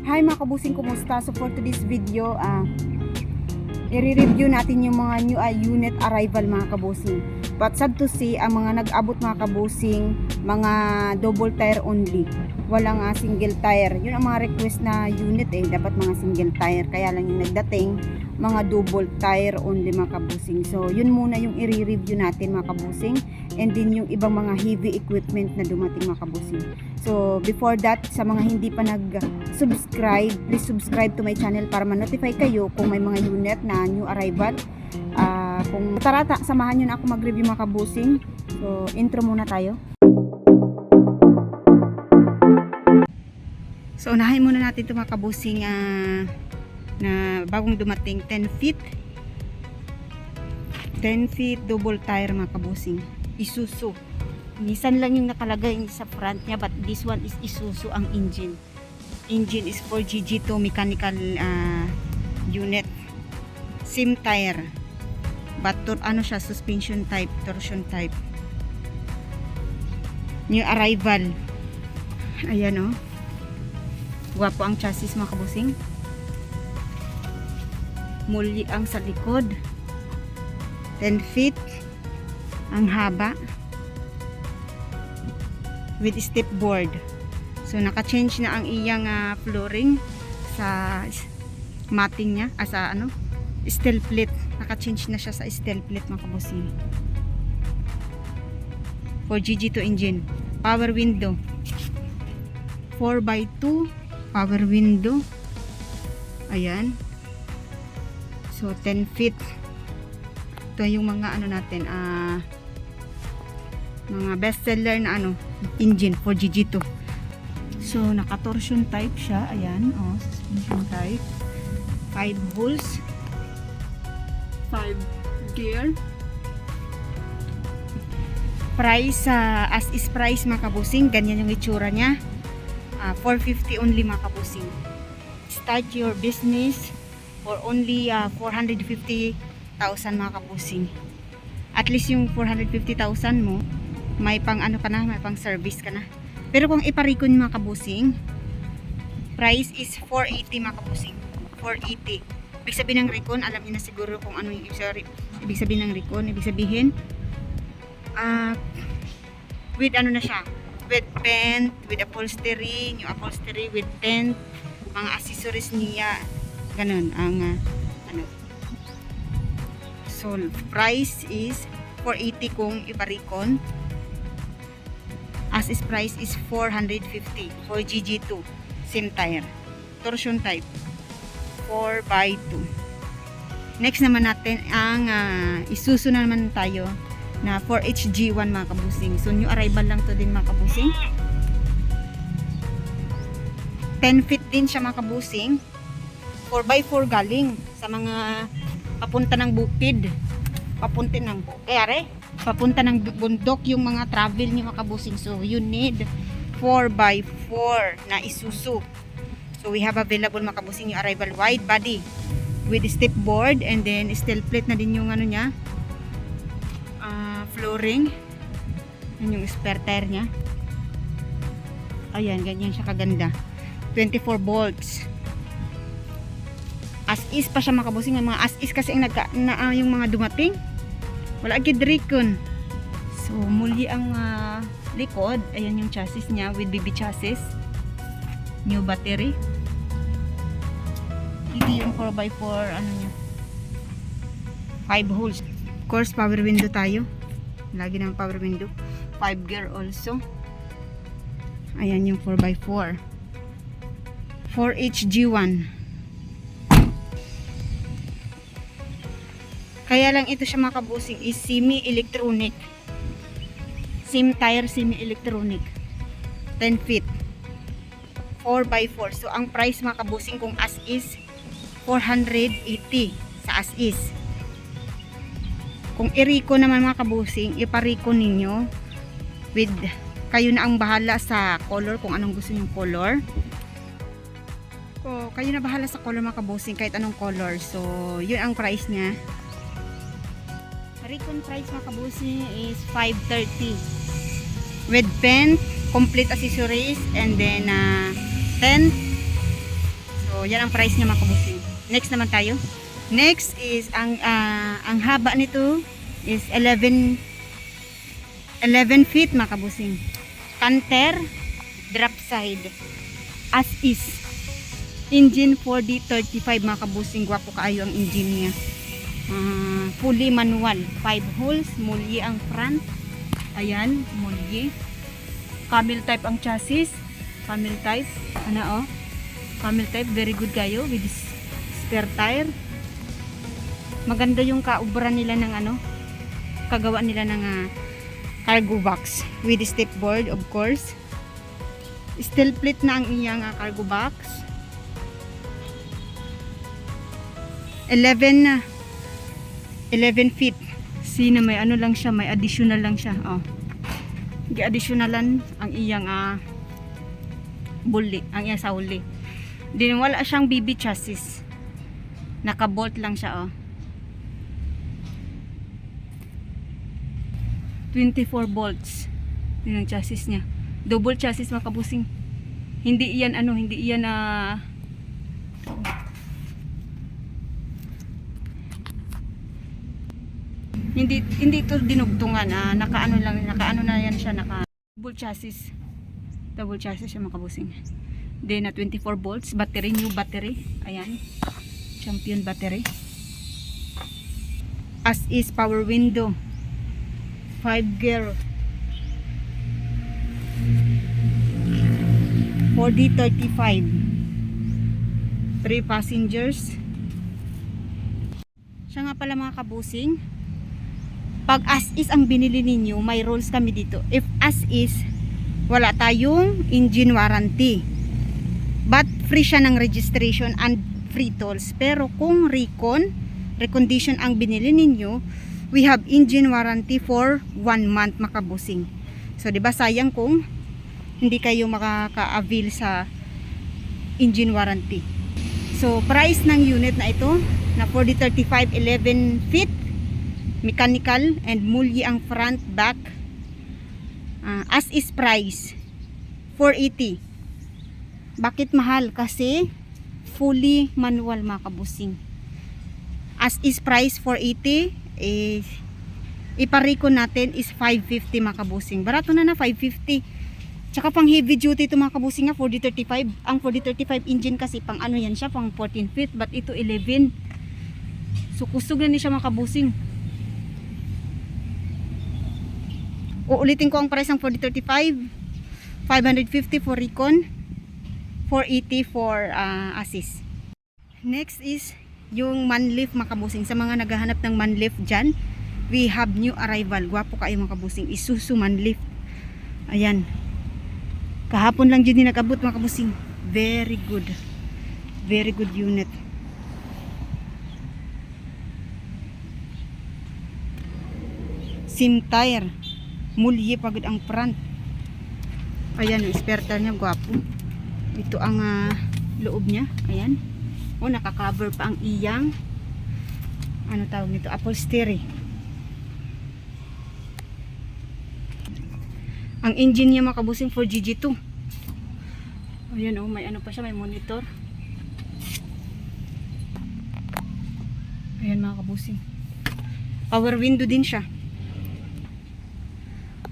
Hi mga kabusing, kumusta? So for today's video, i-review natin yung mga new unit arrival mga kabusing. But sad to say, ang mga nag-abot mga kabusing, mga double tire only. Walang single tire. Yun ang mga request na unit dapat mga single tire. Kaya lang yung nagdating, mga double tire only mga kabusing. So yun muna yung i-review natin mga kabusing. And din yung ibang mga heavy equipment na dumating mga kabusing. So before that, sa mga hindi pa nag-subscribe, please subscribe to my channel para ma-notify kayo kung may mga unit na new arrival. Kung tara, samahan nyo na ako mag-review mga kabusing. So intro muna tayo. So unahin muna natin ito mga kabusing na bagong dumating 10 feet double tire mga kabusing, Isuzu. Nissan lang yung nakalagay sa front niya, but this one is Isuzu ang engine is for GG2 mechanical unit. Same tire, but siya, suspension type, torsion type. New arrival. Ayan gwapo ang chassis mga kabusing. Muli ang sa likod, 10 feet ang haba with step board. So naka-change na ang iyang flooring sa matting niya, sa steel plate. Naka-change na siya sa steel plate mga kabusing. For GG2 engine. Power window, 4x2 power window. Ayan. So 10 feet. Ito yung mga natin, mga best seller na engine for GG2. So naka torsion type siya. Ayan, suspension type, 5 holes, 5 gear. Price, as is price mga kabusing, ganyan yung itsura niya. 450 only mga kabusing. Start your business for only 450,000 mga kabusing. At least yung 450,000 mo, may pang may pang service ka na. Pero kung iparikon mga kabusing, price is 480 mga kabusing. 480. Ibig sabihin ng recon, alam niyo na siguro kung ano yung ibig sabihin ng recon. Ibig sabihin, with na siya, with tent, with upholstery, yung upholstery with tent, mga accessories niya, ganun ang so price is 480 kung iparikon. As is price is 450 for GG2 same tire, torsion type, 4x2. Next naman natin ang Isuzu na naman tayo na 4HG1 mga kabusing. So new arrival lang to din mga kabusing. 10 feet din siya mga kabusing. 4x4 galing sa mga papunta ng bukid, papunta ng bundok, yung mga travel niyo mga kabusing. So you need 4x4 na Isuzu. So we have available mga kabusing yung arrival wide body with step board, and then steel plate na din yung niya, flooring. Yan yung spare tire nya. Ayan, ganyan siya kaganda. 24 volts. As is pa siya mga kabusing. Mga as is kasi yung mga dumating, wala agad recon. So muli ang likod. Ayan yung chassis niya with BB chassis, new battery. Hindi yung 4x4 niya, 5 holes. Of course power window tayo, lagi ng power window, 5 gear also. Ayan yung 4x4 4HG1. Kaya lang ito siya mga kabusing is semi-electronic. Same tire, semi-electronic. 10 feet. 4x4. So ang price mga kabusing kung as is 480 sa as is. Kung i-reco naman mga kabusing, ipa-reco ninyo with, kayo na ang bahala sa color, kung anong gusto nyong color. Kayo na bahala sa color mga kabusing, kahit anong color. So yun ang price niya. Recon price mga kabusing is 530 with pen, complete accessories, and then tent, So, yan ang price niya mga kabusing. Next naman tayo. Next is ang haba nito is 11 feet mga kabusing. Canter drop side as is. Engine 4D35 mga kabusing. Gwapo kaayo ang engine niya. Fully manual. 5 holes. Mulye ang front. Ayan, mulye. Camel type ang chassis. Camel type. Ano oh? Camel type. Very good kayo with this spare tire. Maganda yung kaubran nila ng ano. Kagawa nila ng cargo box with step board of course. Steel plate na ang iyang cargo box. 11 feet. See na may ano lang siya, may additional lang siya. Oh. Gi-additionalan ang iyang bully, ang iyang sauli. Din wala siyang BB chassis. Naka-bolt lang siya, oh. 24 bolts. Yun ang chassis niya. Double chassis mga kabusing. Hindi iyan hindi iyan hindi ito dinugtungan, nakaano na yan siya, double chassis siya mga kabusing. Then 24 volts battery, new battery, ayan, champion battery, as is power window, 5 gear, 4D35, 3 passengers. Siya nga pala mga kabusing, pag as is ang binili ninyo, may rules kami dito. If as is, wala tayong engine warranty. But free siya ng registration and free tolls. Pero kung recondition ang binili ninyo, we have engine warranty for 1 month mga kabusing. So, di ba sayang kung hindi kayo makaka-avail sa engine warranty. So, price ng unit na ito, na 4D35, 11 feet, mechanical and mulye ang front, back. As is price 480. Bakit mahal? Kasi fully manual mga kabusing. As is price 480, ipariko natin is 550 mga kabusing. Barato na 550. Tsaka pang heavy duty ito mga kabusing nga, 4D35. Ang 4D35 engine kasi pang ano yan siya, pang 14 feet, but ito 11. So kusog na ni siya mga kabusing. Uulitin ko ang price ng 4D35, 550 for recon, 480 for assist. Next is yung manlift mga kabusing. Sa mga naghahanap ng manlift dyan, we have new arrival. Gwapo kayo mga kabusing, Isuzu manlift. Ayan, kahapon lang dyan din nag-abot mga kabusing. Very good unit. Sim tire, mulye pagod ang front. Ayan, yung spare tire niya, gwapo. Ito ang loob niya, ayan. O, naka-cover pa ang iyang ano tawag nito, upholstery. Ang engine niya mga kabusing for GG2. Ayan, oh, may ano pa siya, may monitor. Ayan mga kabusing, power window din siya.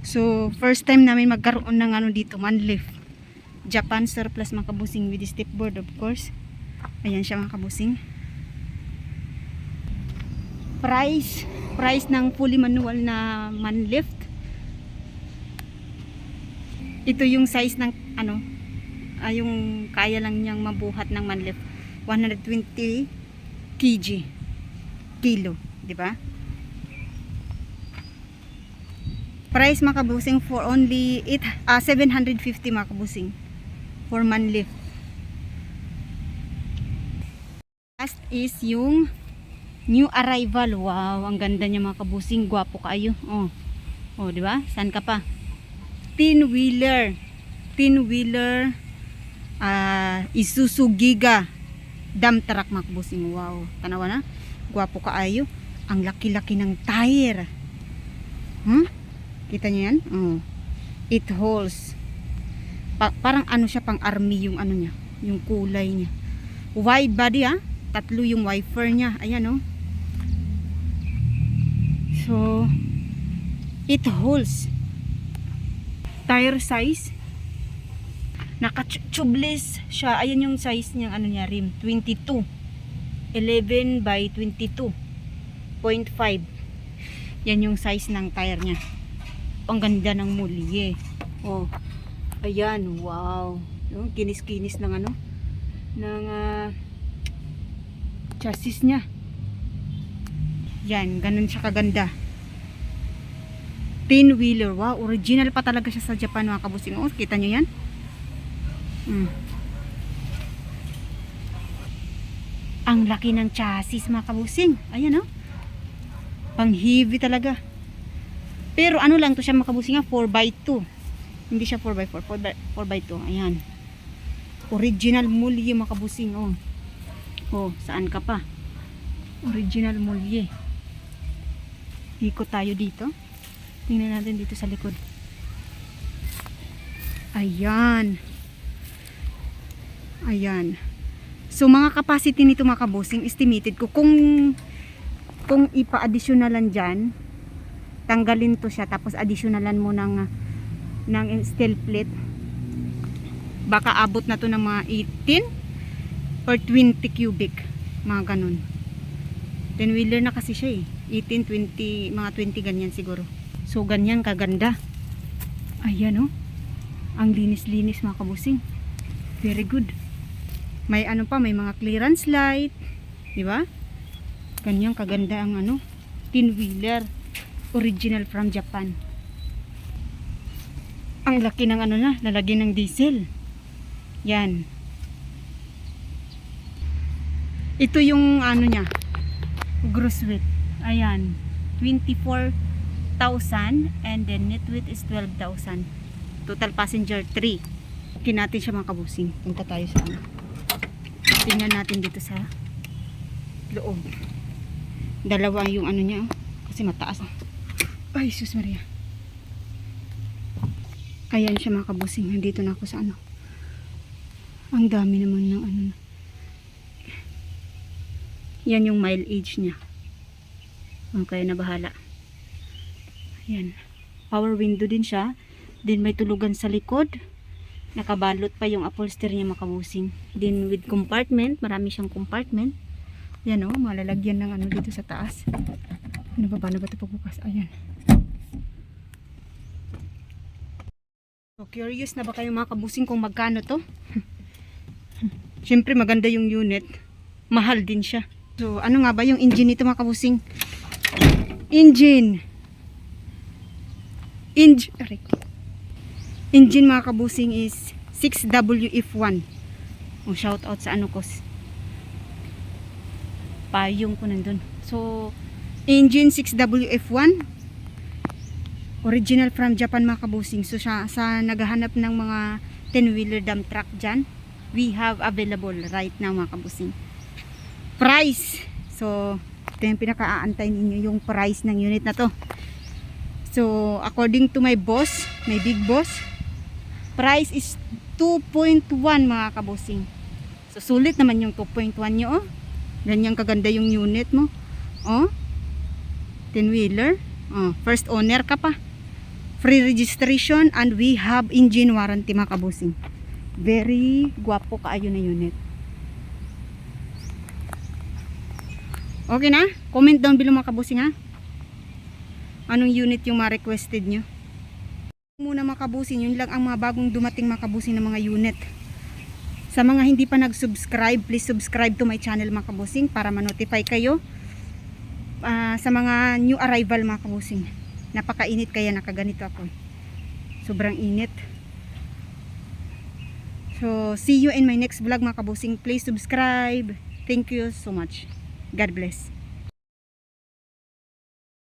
So, first time namin magkaroon ng ano dito, manlift. Japan surplus mga kabusing with step board of course. Ayan siya mga kabusing. Price ng fully manual na manlift. Ito yung size ng ano, yung kaya lang niyang mabuhat ng manlift. 120 kilo, di ba? Price mga kabusing for only 750 mga kabusing for manlift. Last is yung new arrival. Wow, ang ganda niya mga kabusing, gwapo kayo. Oh, di ba? Saan ka pa? Tin wheeler Isuzu Giga dump truck mga kabusing. Wow, tanawa na, gwapo kaayo. Ang laki-laki ng tire. Kita niyo yan? 8 holes. Parang ano siya, pang army yung ano niya, yung kulay niya. Wide body ha. Tatlo yung wiper niya. Ayan oh. So, it holds. Tire size. Naka-tubeless siya. Ayan yung size niyang ano niya, rim. 22. 11 by 22.5. Yan yung size ng tire niya. Ang ganda ng mulye. Oh. Ayan, wow. Yung kinis-kinis ng ano ng chassis niya. Yan, ganun siya kaganda. 10-wheeler. Wow, original pa talaga siya sa Japan mga kabusing. Oh, kita nyo yan? Ang laki ng chassis mga kabusing. Ayan oh. Pang heavy talaga. Pero ano lang to siya mga kabusing, 4x2. Hindi siya 4x4, 4x2. Ayan. Original mulye mga kabusing. Oh. Oh, saan ka pa? Original mulye. Ikot tayo dito. Tingnan natin dito sa likod. Ayan. Ayan. So mga capacity nito mga kabusing, estimated ko kung ipa-additionalan dyan, tanggalin to siya tapos additionalan mo ng steel plate, baka abot na to ng mga 18 or 20 cubic, mga ganun. 10 wheeler na kasi siya 18, 20, mga 20 ganyan siguro. So ganyan kaganda. Ayan oh. Ang linis-linis mga kabusing. Very good. May ano pa, may mga clearance light, di ba? Ganyan kaganda ang ano, 10 wheeler, original from Japan. Ang laki ng ano na, lalagyan ng diesel. Yan. Ito yung ano niya, gross weight. Ayan, 24,000 and then net weight is 12,000. Total passenger 3. Okay natin siya mga kabusing. Punta tayo sa ano. Tingnan natin dito sa loob. Dalawa yung ano niya kasi mataas. Ay, sus Maria. Ayan siya mga kabusing. Nandito na ako sa ano. Ang dami naman ng ano. Yan yung mileage niya. Okay na bahala. Ayan. Power window din siya. Din may tulugan sa likod. Nakabalot pa yung upholstery niya mga kabusing. Din with compartment. Marami siyang compartment. Yan o. Malalagyan ng ano dito sa taas. Ano ba? Paano ba ito pagbukas? Ayan. So, curious na ba kayo mga kabusing kung magkano to? Siyempre maganda yung unit. Mahal din siya. So, ano nga ba yung engine nito mga kabusing? Engine mga kabusing is 6WF1. Oh, shout out sa ano ko. Payong ko nandun. So, engine 6WF1. Original from Japan mga kabusing. So, sa naghahanap ng mga 10-wheeler dump truck dyan, we have available right now mga kabusing. Price. So, ito yung pinaka-aantay ninyo, yung price ng unit na to. So, according to my boss, my big boss, price is 2.1 mga kabusing. So, sulit naman yung 2.1 nyo, oh. Ganyan kaganda yung unit mo. Oh. 10-wheeler. Oh, first owner ka pa. Free registration and we have engine warranty mga kabusing. Very guwapo kaayo na unit. Okay na? Comment down below mga kabusing ha. Anong unit yung ma-requested nyo? Muna mga kabusing, yun lang ang mga bagong dumating mga kabusing ng mga unit. Sa mga hindi pa nag-subscribe, please subscribe to my channel mga kabusing para ma-notify kayo. Sa mga new arrival mga kabusing. Napakainit kaya nakaganito ako. Sobrang init. So, see you in my next vlog mga kabusing. Please subscribe. Thank you so much. God bless.